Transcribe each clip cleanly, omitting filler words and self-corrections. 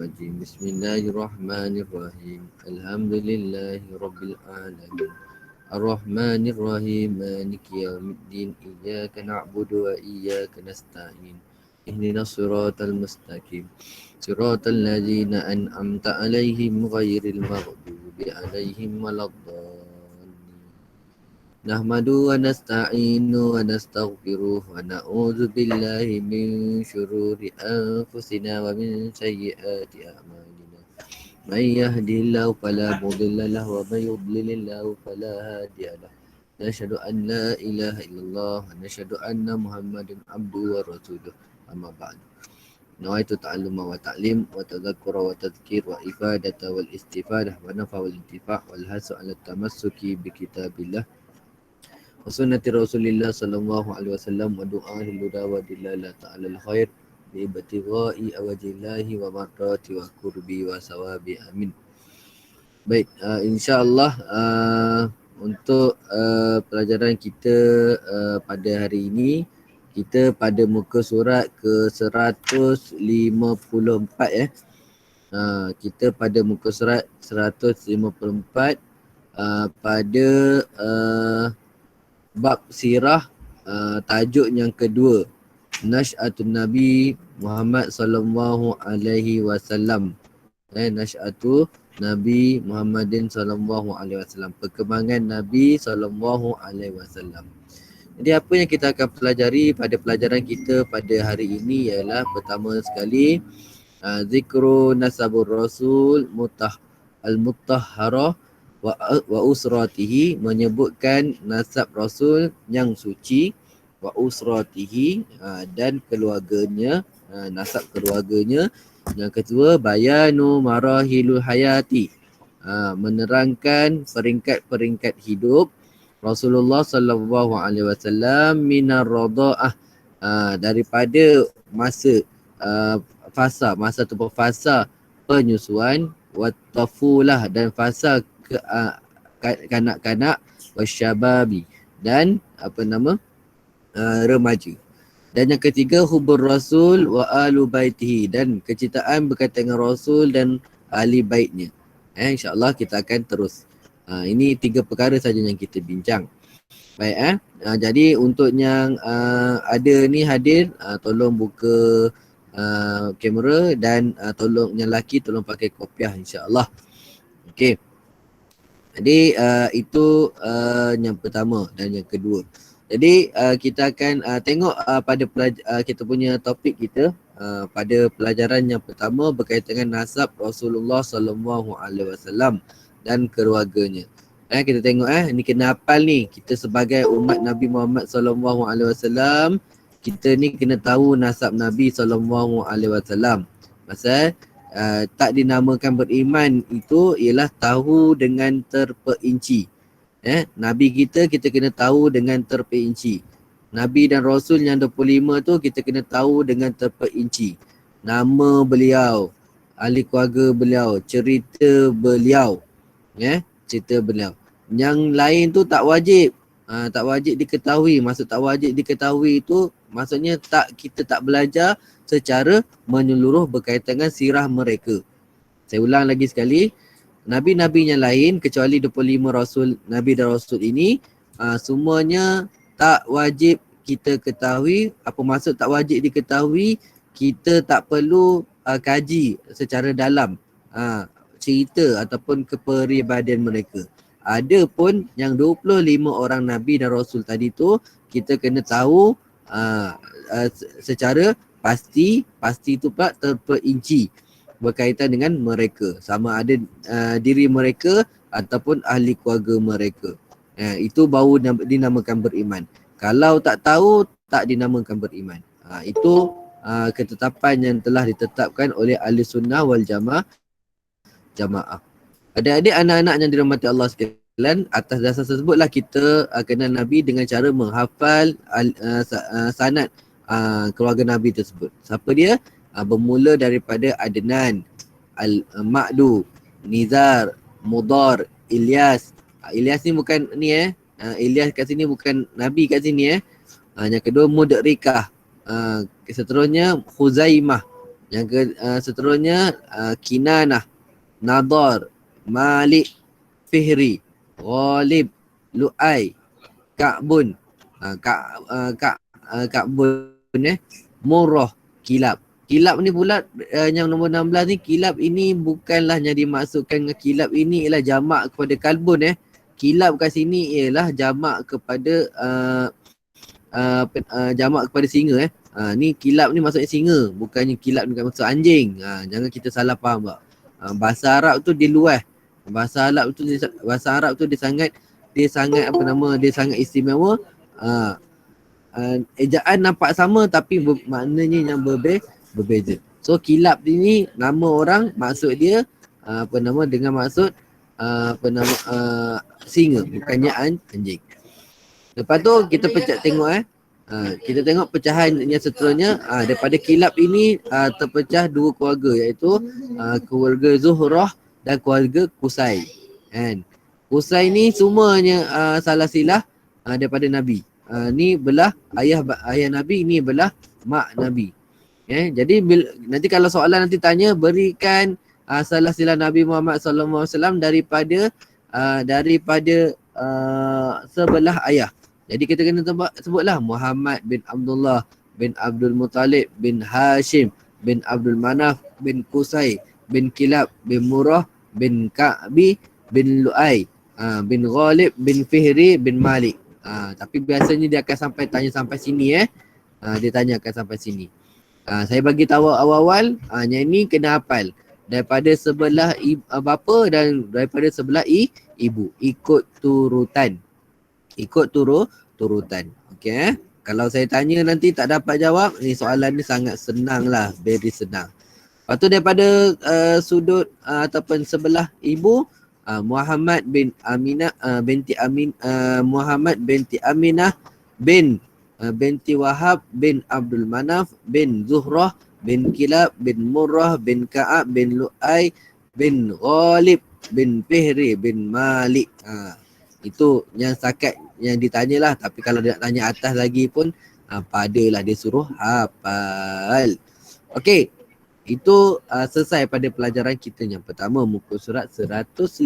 Bismillahirrahmanirrahim. Alhamdulillahirabbil alamin. Ar-Rahmanir-Rahim. Maliki yaumiddin. Iyyaka na'budu wa iyyaka nasta'in. Ihdinas siratal mustaqim. Siratal ladzina an'amta 'alaihim ghairil maghdubi 'alaihim waladdallin. Nahmadu wa nasta'inu wa nastaghfiruh wa na'udzu billahi min syururi anfusina wa min sayyiati a'malina. Man yahdihillahu fala mudilla lahu wa man yudlilillahu fala hadiya lahu. Nashhadu an la ilaha illallah wa nashhadu anna Muhammadan abduhu wa rasuluh. Amma ba'du. Nawaitu ta'alluma wa ta'lim wa tadhakkura wa tadhkir wa ifadata wal istifadah wa nafa wal intifa' wal hasu ala tamassuki bi kitabillah wa sunnati Rasulillah sallallahu alaihi wasallam wa du'a lil huda wa dilala ta'ala al khair bi ibtigha'i awjillahi wa marrati wa qurbi wa sawabi, amin. Baik, insya-Allah untuk pelajaran kita pada hari ini, kita pada muka surat ke 154 ya. Kita pada muka surat 154 pada bab sirah, tajuk yang kedua, Nash'atun Nabi Muhammad sallallahu alaihi wasallam. Nash'atu Nabi Muhammadin sallallahu alaihi wasallam, perkembangan Nabi sallallahu alaihi wasallam. Jadi apa yang kita akan pelajari pada pelajaran kita pada hari ini ialah pertama sekali zikru nasabur rasul al-mutahharah wa usratihi, menyebutkan nasab Rasul yang suci, wa usratihi, dan keluarganya, nasab keluarganya. Yang kedua, bayanu marahilul hayati, menerangkan peringkat-peringkat hidup Rasulullah sallallahu alaihi wasallam minar radha'ah, daripada masa masa ataupun fasa penyusuan, wa tafulah, dan fasa kanak-kanak, wasyababi, dan remaja. Dan yang ketiga, hubur Rasul wa alu baitihi, dan kecintaan berkaitan dengan Rasul dan ahli baitnya. InsyaAllah kita akan terus. Ini 3 perkara saja yang kita bincang. Baik, jadi untuk yang ada ni hadir, tolong buka kamera, dan tolong yang lelaki tolong pakai kopiah, insyaAllah. Okey. Jadi itu yang pertama dan yang kedua. Jadi kita akan tengok pada kita punya topik kita pada pelajaran yang pertama berkaitan dengan nasab Rasulullah sallallahu alaihi wasallam dan keluarganya. Kita tengok ni kena hafal ni. Kita sebagai umat Nabi Muhammad sallallahu alaihi wasallam, kita ni kena tahu nasab Nabi sallallahu alaihi wasallam. Pasal tak dinamakan beriman itu ialah tahu dengan terperinci. Nabi kita kena tahu dengan terperinci. Nabi dan Rasul yang 25 tu kita kena tahu dengan terperinci. Nama beliau, ahli keluarga beliau, cerita beliau. Cerita beliau. Yang lain tu tak wajib. Tak wajib diketahui. Maksud tak wajib diketahui tu maksudnya kita tak belajar secara menyeluruh berkaitan dengan sirah mereka. Saya ulang lagi sekali. Nabi-Nabi yang lain kecuali 25 Rasul, Nabi dan Rasul ini, semuanya tak wajib kita ketahui. Apa maksud tak wajib diketahui? Kita tak perlu kaji secara dalam cerita ataupun kepribadian mereka. Ada pun yang 25 orang Nabi dan Rasul tadi tu, kita kena tahu secara pasti tu pula terperinci berkaitan dengan mereka, sama ada diri mereka ataupun ahli keluarga mereka. Itu baru dinamakan beriman. Kalau tak tahu, tak dinamakan beriman. Itu ketetapan yang telah ditetapkan oleh ahli sunnah wal jamaah. Adik-adik, anak-anak yang dirahmati Allah sekalian, atas dasar tersebutlah kita kenal Nabi dengan cara menghafal sanad keluarga Nabi tersebut. Siapa dia? Bermula daripada Adnan, Al-Ma'du, Nizar, Mudar, Ilyas. Ilyas ni bukan ni Ilyas kat sini bukan Nabi kat sini Yang kedua Mudrikah. Seterusnya Khuzaimah. Seterusnya Kinanah, Nadar, Malik, Fihri, Ghalib, Lu'ai, Ka'bun, Ka'bun Murrah, Kilab. Kilab ni pula yang nombor 16 ni, kilab ini bukanlah yang dimaksudkan dengan kilab ini ialah jamak kepada kalbun Kilab kat sini ialah jamak kepada jamak kepada singa ni kilab ni maksudnya singa, bukannya kilab ni maksud anjing. Jangan kita salah faham tak. Bahasa Arab tu dia luas. Bahasa Arab tu dia sangat dia sangat istimewa. Ejaan nampak sama tapi maknanya yang berbeza. So kilab ini nama orang, maksud dia dengan maksud singa, bukannya anjing. Lepas tu kita tengok kita tengok pecahan yang seterusnya. Daripada kilab ini terpecah dua keluarga, iaitu keluarga Zuhrah dan keluarga Qusay. Kan? Qusay ni semuanya salah silah daripada Nabi. Ni belah ayah Nabi, ni belah mak Nabi. Jadi nanti kalau soalan nanti tanya, berikan salah silah Nabi Muhammad SAW daripada sebelah ayah. Jadi kita kena sebutlah Muhammad bin Abdullah bin Abdul Muttalib bin Hashim bin Abdul Manaf bin Qusay bin Kilab bin Murrah bin Ka'bi bin Lu'ay bin Ghalib bin Fihri bin Malik. Tapi biasanya dia akan tanya sampai sini dia tanya akan sampai sini. Saya bagi tahu awal-awal, yang ni kena hafal daripada sebelah bapa dan daripada sebelah ibu, ikut turutan. Okey. Kalau saya tanya nanti tak dapat jawab, ni soalan ni sangat senang lah, very senang. Lepas tu daripada sudut ataupun sebelah ibu, Muhammad bin Aminah Muhammad binti Aminah binti Wahab bin Abdul Manaf bin Zuhrah bin Kilab bin Murrah bin Ka'ab bin Lu'ay bin Ghalib bin Fihri bin Malik. Itu yang setakat yang ditanyalah. Tapi kalau dia nak tanya atas lagi pun padalah dia suruh hafal. Okey. Itu selesai pada pelajaran kita yang pertama, muka surat 155.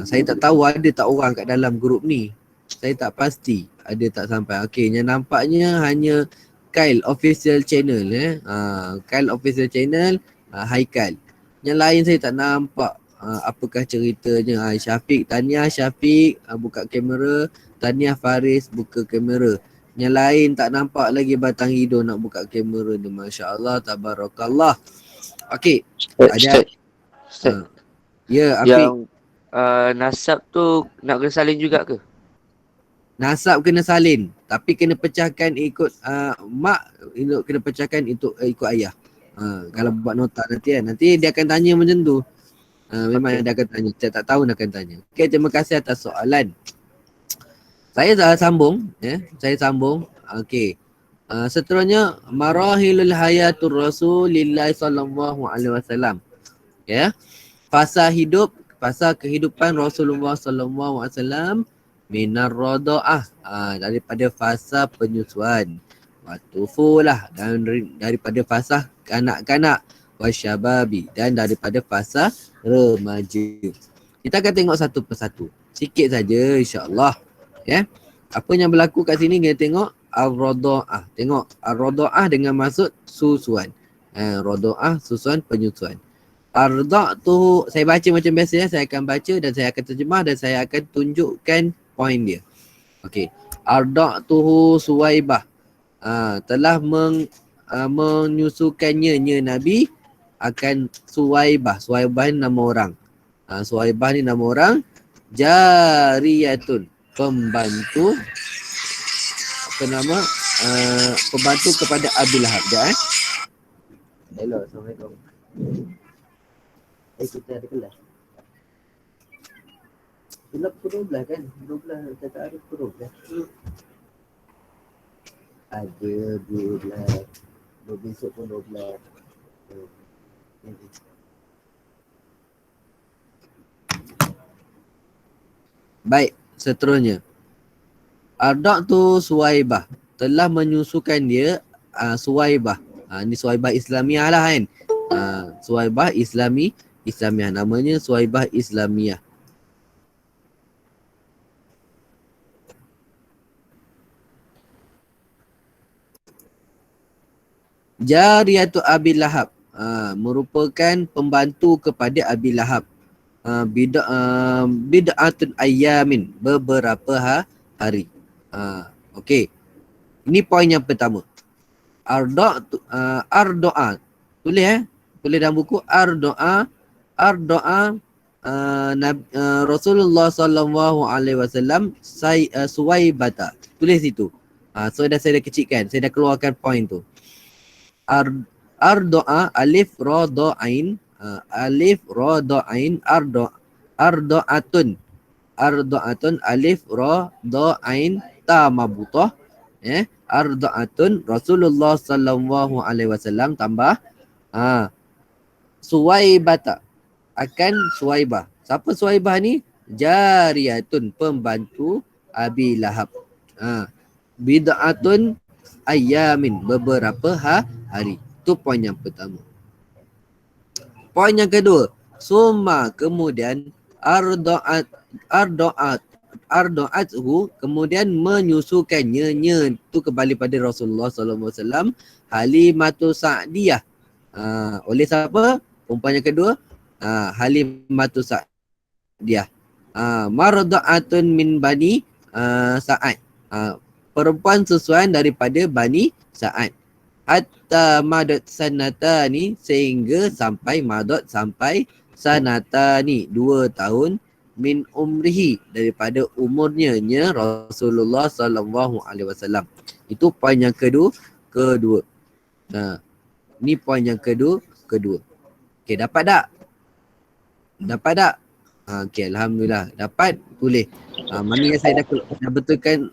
Saya tak tahu ada tak orang kat dalam grup ni. Saya tak pasti ada tak sampai. Okey, yang nampaknya hanya Kyle official channel Kyle official channel, Haikal. Yang lain saya tak nampak apakah ceritanya. Syafiq, Taniah Syafiq buka kamera, Taniah Faris buka kamera. Yang lain tak nampak lagi batang hidung nak buka kamera ni. Masya-Allah, tabarakallah. Okey. Ustaz. Ya, Afiq. Yang nasab tu nak kena salin juga ke? Nasab kena salin, tapi kena pecahkan ikut mak, kena pecahkan ikut ayah. Kalau buat nota nanti nanti dia akan tanya macam tu. Memang dia akan tanya. Saya tak tahu dia akan tanya. Okey, terima kasih atas soalan. Saya dah sambung. Saya sambung. Okey. Seterusnya, marahilul hayatur Rasulillah sallallahu alaihi wasallam. Ya. Fasa kehidupan Rasulullah sallallahu alaihi wasallam minar rada'ah, daripada fasa penyusuan, watufulah, dan daripada fasa kanak-kanak, wasyababi, dan daripada fasa remaja. Kita akan tengok satu persatu. Sikit saja insya-Allah. Ya. Apa yang berlaku kat sini kita tengok ar-rada'ah. Tengok ar-rada'ah dengan maksud susuan. Rada'ah susuan penyusuan. Arda'tuhu, saya baca macam biasa saya akan baca dan saya akan terjemah dan saya akan tunjukkan poin dia. Okey. Arda'tuhu Suwaibah. Telah menyusukannya Nabi akan Suwaibah. Suwaibah ni nama orang. Suwaibah ni nama orang. Jariyatun, pembantu pembantu kepada Abu Lahab. Hello, Assalamualaikum. Kita ada kelas. Bila pukul 12 kan? 12, tak ada pukul 12. Ada 12. Besok pun 12. Baik, seterusnya. Arda'tu Suwaibah, telah menyusukan dia Suwaibah. Ni Suwaibah Islamiah lah kan. Suwaibah Islamiah. Namanya Suwaibah Islamiah. Jariyatu Abi Lahab. Merupakan pembantu kepada Abi Lahab. Bid'atun ayyamin. Beberapa hari. Okey. Ini poin yang pertama. Ardo'a. Tulis Tulis dalam buku Ardo'a. Rasulullah sallallahu alaihi wasallam Suwaibata. Tulis itu. So saya dah kecilkan. Saya dah keluarkan poin tu. Ardo'a alif ra do ain alif ra do ain ardo'atun alif ra do ain ta mabutah ardo'atun Rasulullah sallallahu alaihi wasallam tambah Suwaibata akan Suwaibah. Siapa Suwaibah ni? Jariyatun, pembantu Abi Lahab. Bid'atun ayyamin, beberapa hari. Itu poin yang pertama. Poin yang kedua, summa kemudian ardo'athu kemudian menyusukannya itu kembali pada Rasulullah sallallahu alaihi wasallam Halimatu Sa'diyah. Oleh siapa? Perempuan yang kedua, Halimatu Sa'diyah. Marda'atun min Bani Sa'ad. Perempuan susuan daripada Bani Sa'ad. Hatta madat sanatani, sehingga sampai sanatani 2 tahun min umrihi, daripada umurnya Rasulullah sallallahu alaihi wasallam. Itu poin yang kedua. Ni poin yang kedua. Okey, dapat tak? Okey, alhamdulillah. Dapat, tulis. Mana yang saya dah betulkan,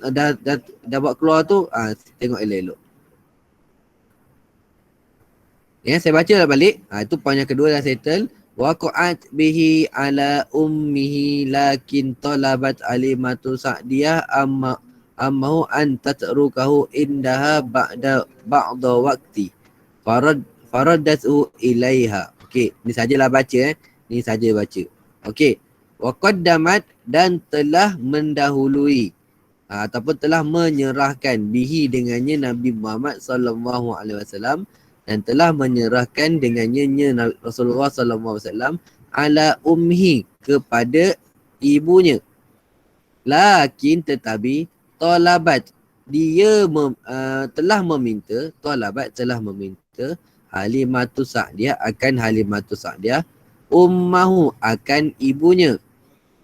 dah buat keluar tu, tengok elok-elok. Ya, saya baca lah balik. Itu poin yang kedua dah settle. Waqa'at bihi ala ummihi lakin talabat Alimatu Sa'diyah ammahu an tatrukahu indaha ba'da waqti. Faraddathu ilaiha. Okey, ni sajalah baca Ni saja baca. Okey. Waqaddamat, dan telah mendahului ataupun telah menyerahkan bihi dengannya Nabi Muhammad sallallahu alaihi wasallam, dan telah menyerahkan dengannya Rasulullah sallallahu alaihi wasallam ala umhi, kepada ibunya. Lakin tetapi talabat, dia telah meminta Halimatu Sa'diyah akan Halimatu Sa'diyah ummahu, akan ibunya,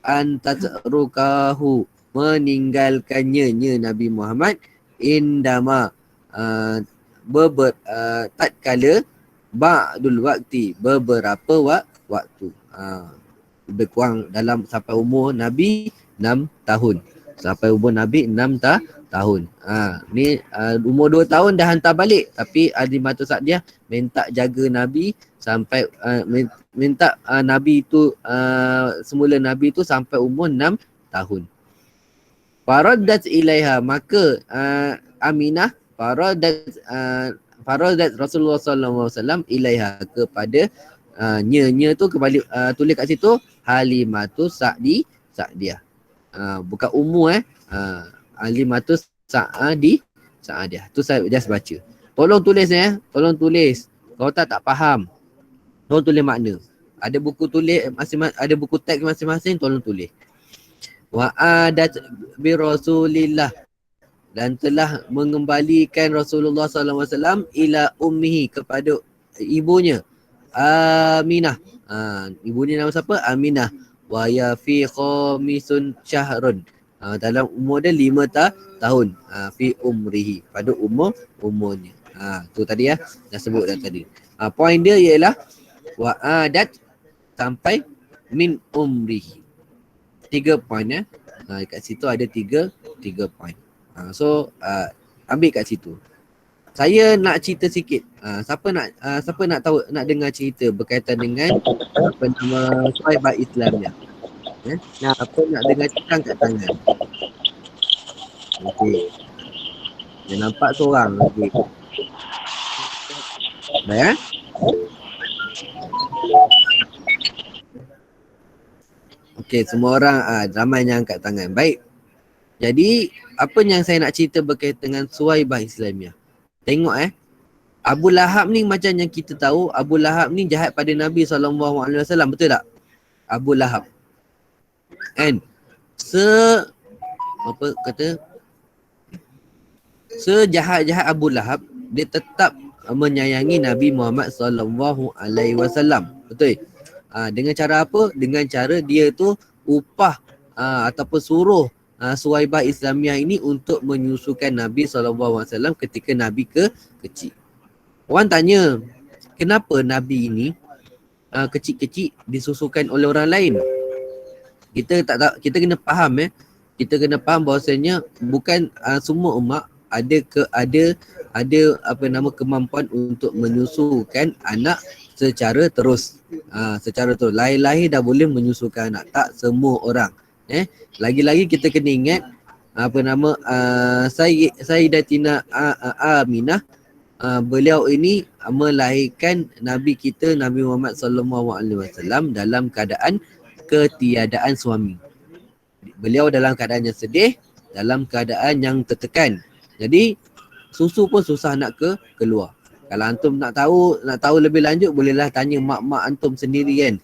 antatrukahu, meninggalkannya Nabi Muhammad indama tatkala ba'dul waktu, beberapa waktu. Lebih kurang dalam sampai umur Nabi 6 tahun. Sampai umur Nabi 6 tahun. Ni umur 2 tahun dah hantar balik, tapi Halimatu Sa'diyah minta jaga Nabi sampai minta Nabi tu semula Nabi tu sampai umur 6 tahun. Faraddat ilaiha, maka Aminah faradat Rasulullah sallallahu alaihi wasallam ilaiha, kepada nya tu kembali, tulis kat situ Halimatu Sa'diyah. Bukan umur Halimatu Sa'diyah. Tu saya just baca. Tolong tulis tolong tulis. Kalau tak faham, tolong tulis makna. Ada buku tulis masing-masing, ada buku teks masing-masing, tolong tulis. Wa adat bi Rasulillah, dan telah mengembalikan Rasulullah sallallahu alaihi wasallam ila ummihi, kepada ibunya Aminah. Ibunya nama siapa? Aminah. Wa ya fi khamisun syahrun, dalam umur dia 5 tahun. Fi umrihi, pada umurnya. Tu tadi dah sebut dah tadi. Poin dia ialah wa adat sampai min umrihi. 3 poin kat situ ada 3 poin. So ambil kat situ. Saya nak cerita sikit. Siapa nak tahu, nak dengar cerita berkaitan dengan apa nama Suwaibah Islamiah? Siapa nak dengar cerita kat tangan? Okey. Dia nampak seorang lagi. Baik. Okey, semua orang ramai yang angkat tangan. Baik. Jadi, apa yang saya nak cerita berkaitan dengan Suwaibah Islamiah. Tengok Abu Lahab ni macam yang kita tahu, Abu Lahab ni jahat pada Nabi SAW, betul tak? Abu Lahab. Kan? Apa kata? Sejahat-jahat Abu Lahab, dia tetap menyayangi Nabi Muhammad SAW. Betul? Dengan cara apa? Dengan cara dia tu upah ataupun suruh Suwaibah Islamiah ini untuk menyusukan Nabi SAW ketika Nabi kecil. Orang tanya, kenapa Nabi ini kecil-kecil disusukan oleh orang lain? Kita kena faham kita kena faham bahawasanya bukan semua umat ada kemampuan untuk menyusukan anak secara terus. Lahir dah boleh menyusukan anak, tak semua orang. Lagi-lagi kita kena ingat Sayyidatina Aminah, beliau ini melahirkan Nabi kita Nabi Muhammad SAW dalam keadaan ketiadaan suami. Beliau dalam keadaan yang sedih, dalam keadaan yang tertekan. Jadi susu pun susah nak keluar. Kalau antum nak tahu lebih lanjut, bolehlah tanya mak-mak antum sendiri kan.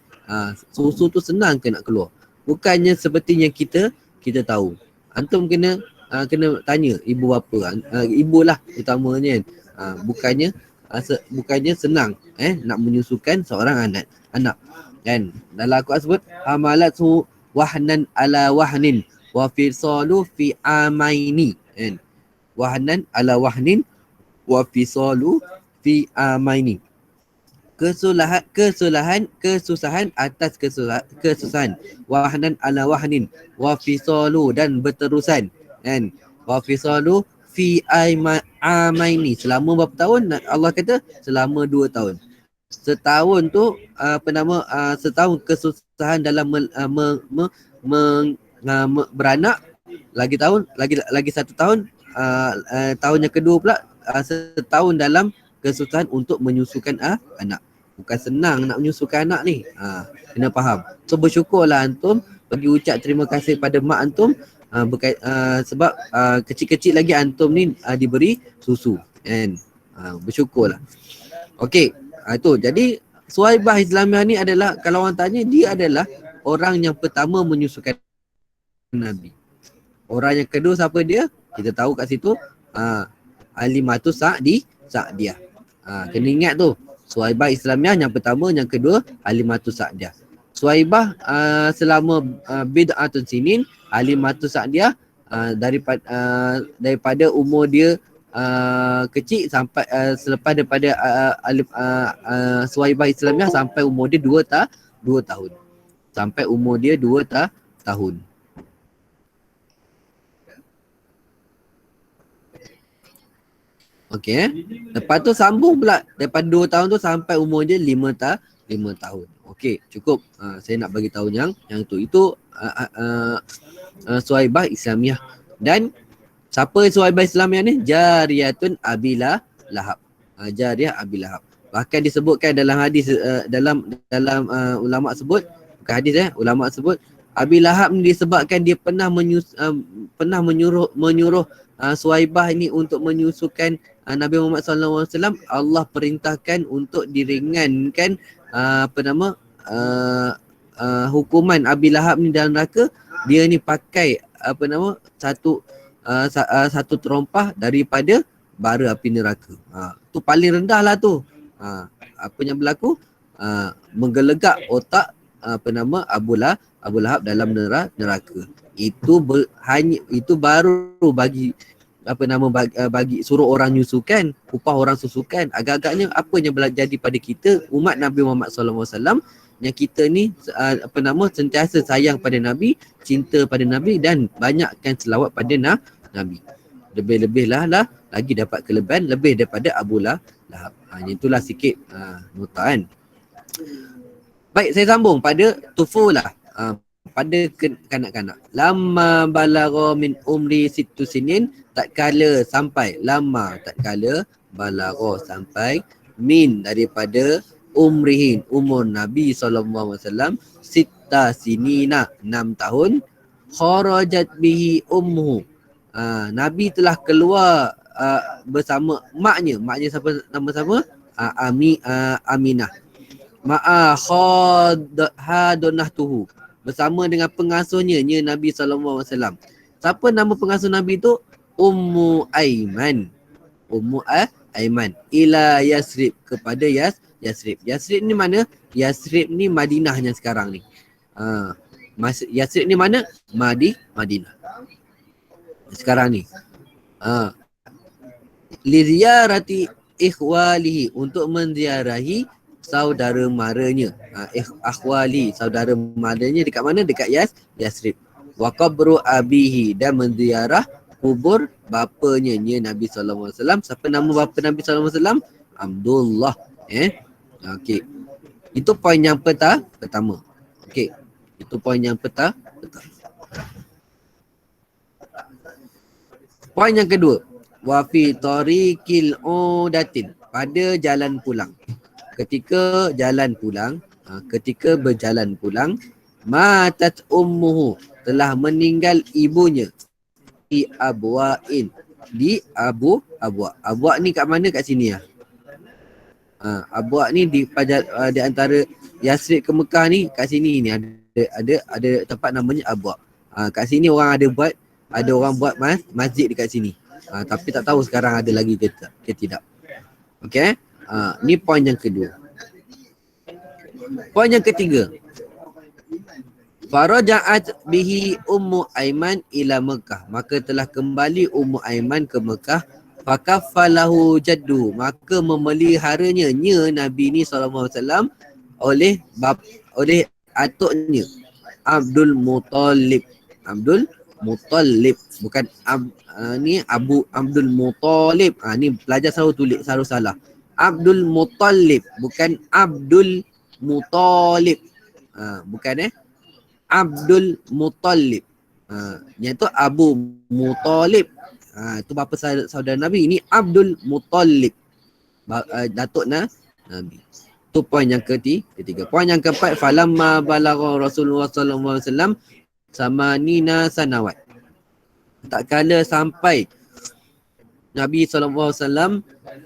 Susu tu senang ke nak keluar? Bukannya seperti yang kita tahu. Antum kena tanya ibu bapa, ibulah utamanya kan. Bukannya senang nak menyusukan seorang anak kan. Dalam Al-Quran sebut hamalatu wahnan ala wahnin wa fisalu fi amaini kan. Wahnan ala wahnin wa fisalu fi amaini. Kesusahan atas kesusahan. Wahnan ala wahnin wa fisalu, dan berterusan kan. Wa fisalu fi amaini, selama berapa tahun? Allah kata selama 2 tahun. Setahun tu setahun kesusahan dalam beranak, lagi 1 tahun, tahun yang kedua pula setahun dalam kesusahan untuk menyusukan anak. Bukan senang nak menyusukan anak ni. Kena faham. So bersyukurlah antum, bagi ucap terima kasih pada mak antum sebab kecil-kecil lagi antum ni diberi susu kan. Bersyukurlah. Okey, itu. Jadi Suwaibah Islamiah ni adalah, kalau orang tanya, dia adalah orang yang pertama menyusukan Nabi. Orang yang kedua siapa dia? Kita tahu kat situ Halimatus Sa'diyah. Kena ingat tu, Suwaibah Islamiah yang pertama, yang kedua Halimatus Sa'diyah. Suwaibah selama bid'atun sinin, Halimatus Sa'diyah daripada umur dia kecil sampai selepas daripada Suwaibah Islamiah sampai umur dia 2 tahun. Sampai umur dia 2 tahun. Okey. Lepas tu sambung pula daripada 2 tahun tu sampai umur dia 5 tahun. Okey, cukup. Saya nak bagi tahu yang tu. Itu Suwaibah Islamiah. Dan siapa Suwaibah Islamiah ni? Jariyatun Abi Lahab. Jariyah Abi Lahab. Bahkan disebutkan dalam hadis, dalam ulama sebut, bukan hadis ulama sebut, Abi Lahab ni disebabkan dia pernah menyuruh Suwaibah ini untuk menyusukan Nabi Muhammad SAW. Allah perintahkan untuk diringankan hukuman Abi Lahab ni dalam neraka. Dia ni pakai satu terompah daripada bara api neraka. Tu paling rendah lah tu. Apa yang berlaku? Menggelegak otak Abu Lahab dalam neraka. Itu baru bagi bagi suruh orang nyusukan, upah orang susukan. Agak-agaknya apa yang jadi pada kita umat Nabi Muhammad SAW, yang kita ni sentiasa sayang pada Nabi, cinta pada Nabi, dan banyakkan selawat pada Nabi. Lebih-lebih lah lagi dapat kelebihan lebih daripada Abu Lahab. Itulah sikit nota kan. Baik, saya sambung pada tufulah. Pada kanak-kanak. Lama balagha min umri sittu sinin, tatkala balagha sampai min daripada umrihin umur Nabi SAW sita sinina 6 tahun kharajat bihi ummuhu. Nabi telah keluar bersama maknya siapa nama sama? Aminah. Ma'a hadonahtuhu, bersama dengan pengasuhnya Nabi SAW. Siapa nama pengasuh Nabi tu? Ummu Aiman. Aiman ila Yasrib, kepada Yasrib. Yasrib ni mana? Yasrib ni Madinah yang sekarang ni. Yasrib ni mana? Madinah. Sekarang ni. Li ziyarati ikhwalihi, untuk menziarahi saudara maranya. Akhwali, saudara maranya dekat mana? Dekat Yasrib. Wa qabru abihi, dan menziarah kubur bapanya Nabi SAW. Siapa nama bapa Nabi SAW? Abdullah. Okey. Itu poin yang pertama. Okey. Itu poin yang pertama. Poin yang kedua. Wa fi tariqil udatin, pada jalan pulang. Ketika berjalan pulang, matat ummuhu, telah meninggal ibunya, di abwa'in, di Abwa. Abwa ni kat mana? Kat sini lah. Abwa ni di antara Yasrib ke Mekah ni, kat sini ni ada tempat namanya Abwa. Kat sini ada orang buat masjid dekat sini. Tapi tak tahu sekarang ada lagi ke tidak. Okey. Ni poin yang kedua. Poin yang ketiga. Faraja'at bihi Ummu Aiman ila Mekah, maka telah kembali Ummu Aiman ke Mekah. Fakaffalahu jaddu, maka memeliharanya Nabi ni SAW oleh atuknya Abdul Muttalib. Bukan ni Abdul Muttalib. Ni pelajar selalu salah. Abdul Muttalib, bukan Abdul Muttalib. Bukan Abdul Muttalib. Yang tu Abu Muttalib. Itu bapa saudara Nabi. Ini Abdul Muttalib, datuk Nabi. Itu poin yang ketiga. Poin yang keempat, falamma balagha Rasulullah sallallahu alaihi wasallam samanina sanawat. Tak kala sampai Nabi SAW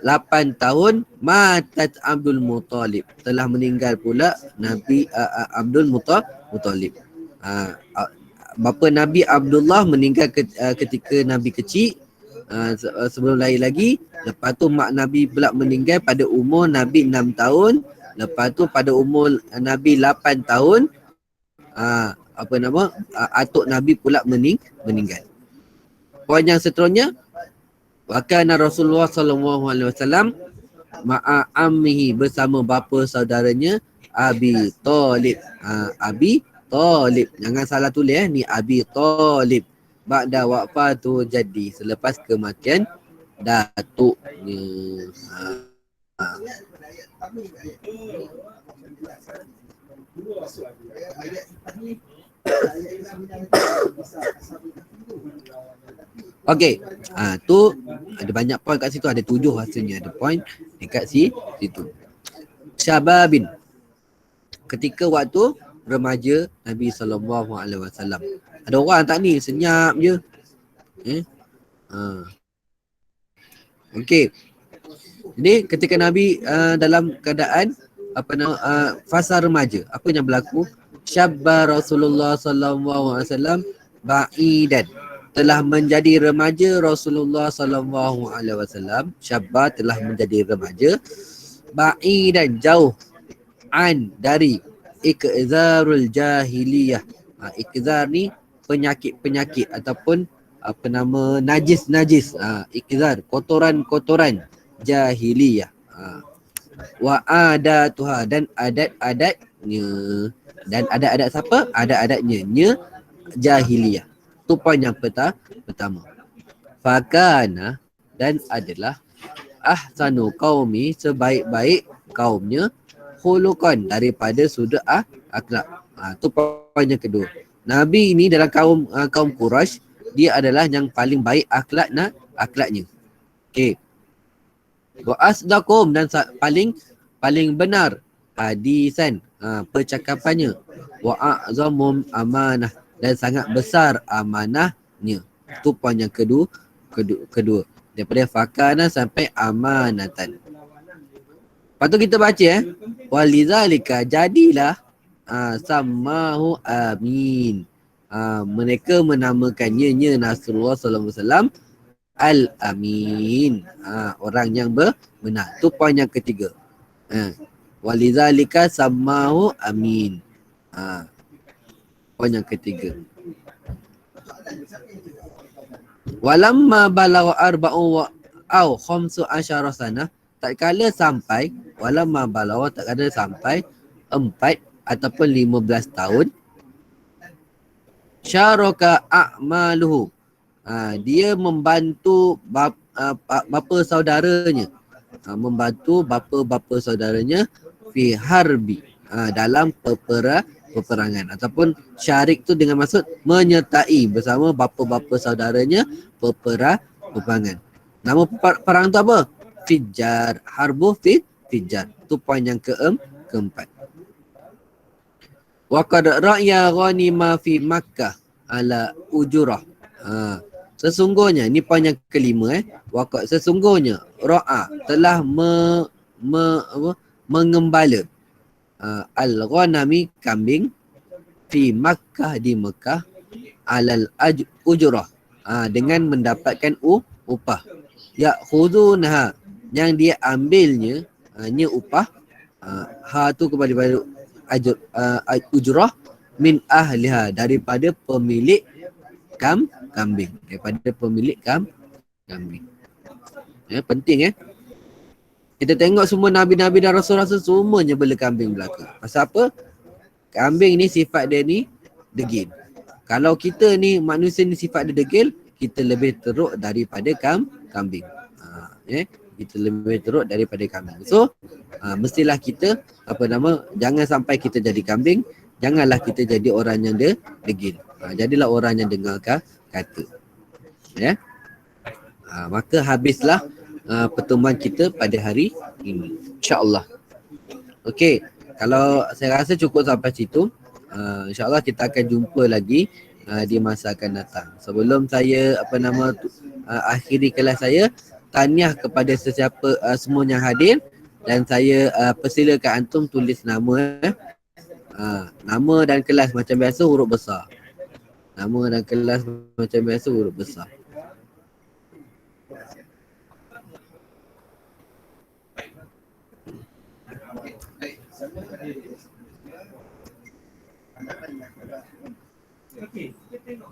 8 tahun, matat Abdul Muttalib, telah meninggal pula Nabi Abdul Muttalib. Bapa Nabi Abdullah meninggal ketika Nabi kecil, sebelum lahir lagi. Lepas tu mak Nabi pula meninggal pada umur Nabi 6 tahun. Lepas tu pada umur Nabi 8 tahun, atuk Nabi pula meninggal. Poin yang seterusnya, wa kana Rasulullah sallallahu alaihi wasallam ma'a ammihi, bersama bapa saudaranya Abi Talib. Abi Talib, jangan salah tulis ni Abi Talib. Ba'da wafatu jadi, selepas kematian datuknya. Okey. Tu ada banyak poin kat situ, ada 7 rasanya ada poin dekat situ. Syababin, ketika waktu remaja Nabi SAW. Ada orang tak ni senyap je. Okey. Jadi ketika Nabi dalam keadaan fasa remaja, apa yang berlaku? Syabba Rasulullah SAW ba'idan, telah menjadi remaja Rasulullah SAW. Syabba, telah menjadi remaja, ba'idan, jauh, an, dari ikzarul jahiliyah. Ikzar ni penyakit-penyakit ataupun najis. Ikzar, kotoran-kotoran jahiliyah. Wa adatuha, dan adat-adatnya. Dan adat-adat siapa? Adat-adatnya jahiliyah. Tu poin yang pertama. Fakana, dan adalah ahsanu qaumi, sebaik-baik kaumnya, khuluqan, daripada sudut akhlak. Tu poin yang kedua. Nabi ini dalam kaum Quraisy, dia adalah yang paling baik akhlaknya. Okey. Wa asdaqum, dan paling benar hadisan, percakapannya. Wa a'zamum amanah, dan sangat besar amanahnya. Itu poin yang kedua. Daripada fakana sampai amanatan. Lepas tu kita baca walizalika, jadilah samahu amin. Mereka menamakannya Nasrullah sallallahu alaihi wasallam Al-Amin. Orang yang benar. Tu poin yang ketiga. Walizalika samahu amin. Poin yang ketiga. Walamma balagha arba'u wa au khamsu asyara sanah, tak kala sampai, walamma balagha, tak kala sampai 4 ataupun 15 tahun, syaraka a'maluhu, dia membantu bapa saudaranya, membantu bapa saudaranya fi harbi, dalam peperangan, ataupun syarik tu dengan maksud menyertai bersama bapa saudaranya peperangan. Nama perang tu apa? Fijar, harbu fijar. Tu poin yang keempat. Wa qad ra'ya ghanima fi Makkah ala ujurah. Sesungguhnya, ni poin yang kelima sesungguhnya ra'a telah mengembala al-ghanami, kambing, fi Makkah, di Mekah, alal ujurah, dengan mendapatkan upah. Ya khudunha, yang dia ambilnya nya upah, tu kepada ujurah, min ahliha, daripada pemilik kambing, daripada pemilik kambing. Penting kita tengok semua Nabi-Nabi dan Rasul-Rasul semuanya bela kambing belaka. Pasal apa? Kambing ni sifat dia ni degil. Kalau kita ni manusia ni sifat dia degil, kita lebih teruk daripada kambing. Kita lebih teruk daripada kambing. So, mestilah kita jangan sampai kita jadi kambing, janganlah kita jadi orang yang degil. Jadilah orang yang dengar kata. Maka habislah pertemuan kita pada hari ini, insya-Allah. Okey, kalau saya rasa cukup sampai situ. InsyaAllah kita akan jumpa lagi di masa akan datang. Sebelum saya akhiri kelas saya, tahniah kepada sesiapa semua yang hadir, dan saya persilakan antum tulis nama nama dan kelas macam biasa huruf besar. Nama dan kelas macam biasa huruf besar. Okey, kita tengok.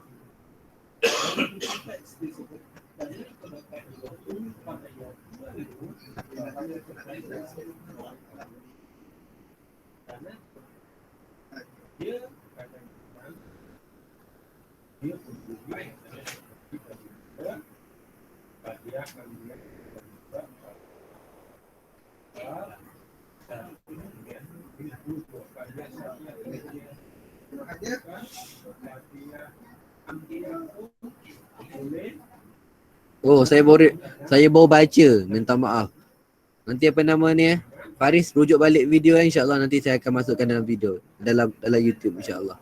Oh, saya baru baca, minta maaf. Nanti Faris rujuk balik video, insya-Allah nanti saya akan masukkan dalam video dalam YouTube, insya-Allah.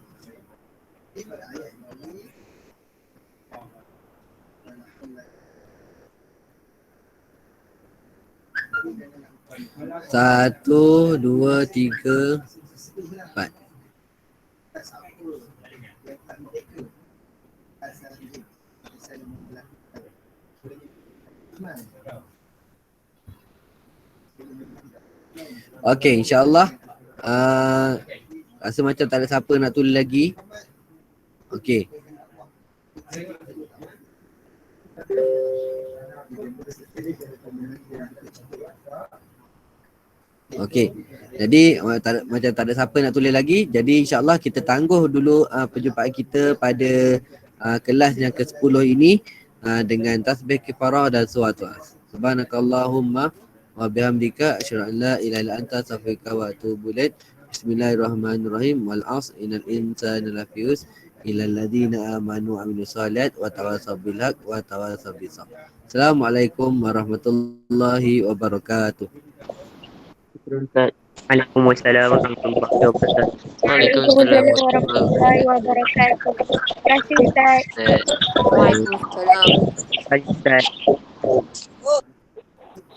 Satu, dua, tiga, empat. Okey, insya-Allah. Rasa macam tak ada siapa nak tulis lagi. Okey. Okey. Jadi macam tak ada siapa nak tulis lagi. Jadi insya-Allah kita tangguh dulu perjumpaan kita pada kelas yang ke-10 ini dengan tasbih kifarah dan surat. Subhanakallahumma wa bihamdika asyhadu an la ilaha illa anta astaghfiruka wa atubu ilaik. Bismillahirrahmanirrahim. Wal 'asr innal insana lafi khusr ilal ladzina amanu wa amilus solihat wa tawasaw bil haq wa tawasaw bis sabr. Assalamualaikum warahmatullahi wabarakatuh. Ustaz. Waalaikumsalam warahmatullahi wabarakatuh. Waalaikumsalam Waalaikumsalam warahmatullahi warahmatullahi wabarakatuh. Terima kasih Ustaz. wabarakatuh. Waalaikumsalam. Ustaz.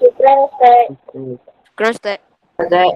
Syukran Ustaz. Syukran Ustaz. Ustaz.